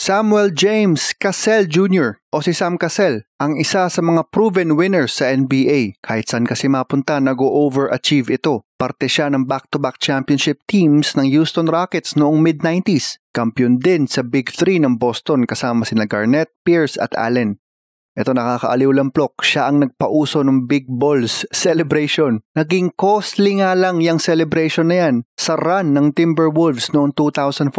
Samuel James Cassell Jr. o si Sam Cassell, ang isa sa mga proven winners sa NBA. Kahit saan kasi mapunta, nag-overachieve ito. Parte siya ng back-to-back championship teams ng Houston Rockets noong mid-90s. Kampiyon din sa Big 3 ng Boston kasama sina Garnett, Pierce at Allen. Ito nakakaaliw lamplok, siya ang nagpauso ng Big Balls celebration. Naging costly nga lang yung celebration na yan sa run ng Timberwolves noong 2004.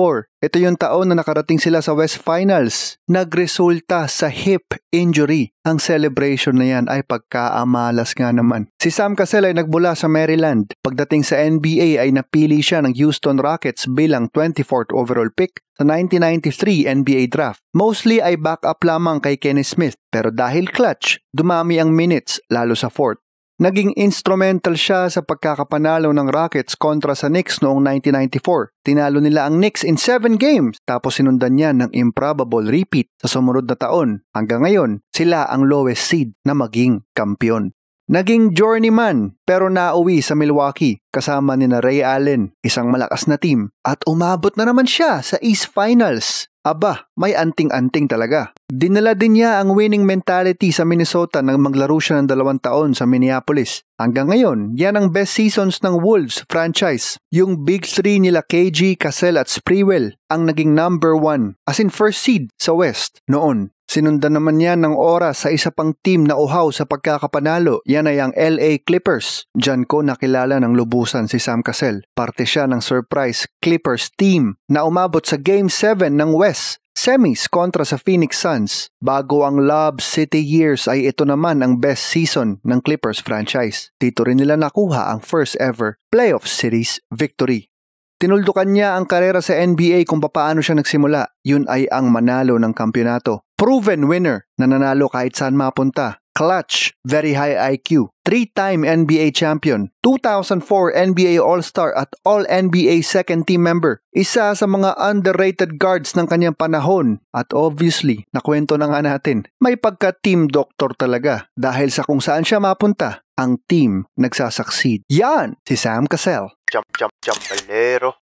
Ito yung taon na nakarating sila sa West Finals. Nagresulta sa hip injury. Ang celebration na yan ay pagkaamalas nga naman. Si Sam Cassell ay nagmula sa Maryland. Pagdating sa NBA ay napili siya ng Houston Rockets bilang 24th overall pick sa 1993 NBA draft. Mostly ay backup lamang kay Kenny Smith, pero dahil clutch, dumami ang minutes lalo sa fourth. Naging instrumental siya sa pagkakapanalo ng Rockets kontra sa Knicks noong 1994. Tinalo nila ang Knicks in 7 games tapos sinundan niya ng improbable repeat sa sumunod na taon. Hanggang ngayon, sila ang lowest seed na maging kampiyon. Naging journeyman pero nauwi sa Milwaukee kasama ni Ray Allen, isang malakas na team, at umabot na naman siya sa East Finals. Aba, may anting-anting talaga. Dinala din niya ang winning mentality sa Minnesota nang maglaro siya ng 2 taon sa Minneapolis. Hanggang ngayon, yan ang best seasons ng Wolves franchise. Yung Big 3 nila KG, Cassell at Sprewell ang naging number 1, as in first seed sa West noon. Sinundan naman niya ng oras sa isa pang team na uhaw sa pagkakapanalo, yan ay ang LA Clippers. Diyan ko nakilala ng lubusan si Sam Cassell. Parte siya ng surprise Clippers team na umabot sa Game 7 ng West Semis kontra sa Phoenix Suns. Bago ang Lob City years ay ito naman ang best season ng Clippers franchise. Dito rin nila nakuha ang first ever playoff series victory. Tinuldukan niya ang karera sa NBA kung paano siya nagsimula. Yun ay ang manalo ng kampyonato. Proven winner na nanalo kahit saan mapunta. Clutch, very high IQ, 3-time NBA champion, 2004 NBA All-Star at All-NBA second team member. Isa sa mga underrated guards ng kanyang panahon. At obviously, nakwento na nga natin, may pagka-team doctor talaga dahil sa kung saan siya mapunta, ang team nagsasucceed. Yan si Sam Cassell. Balero.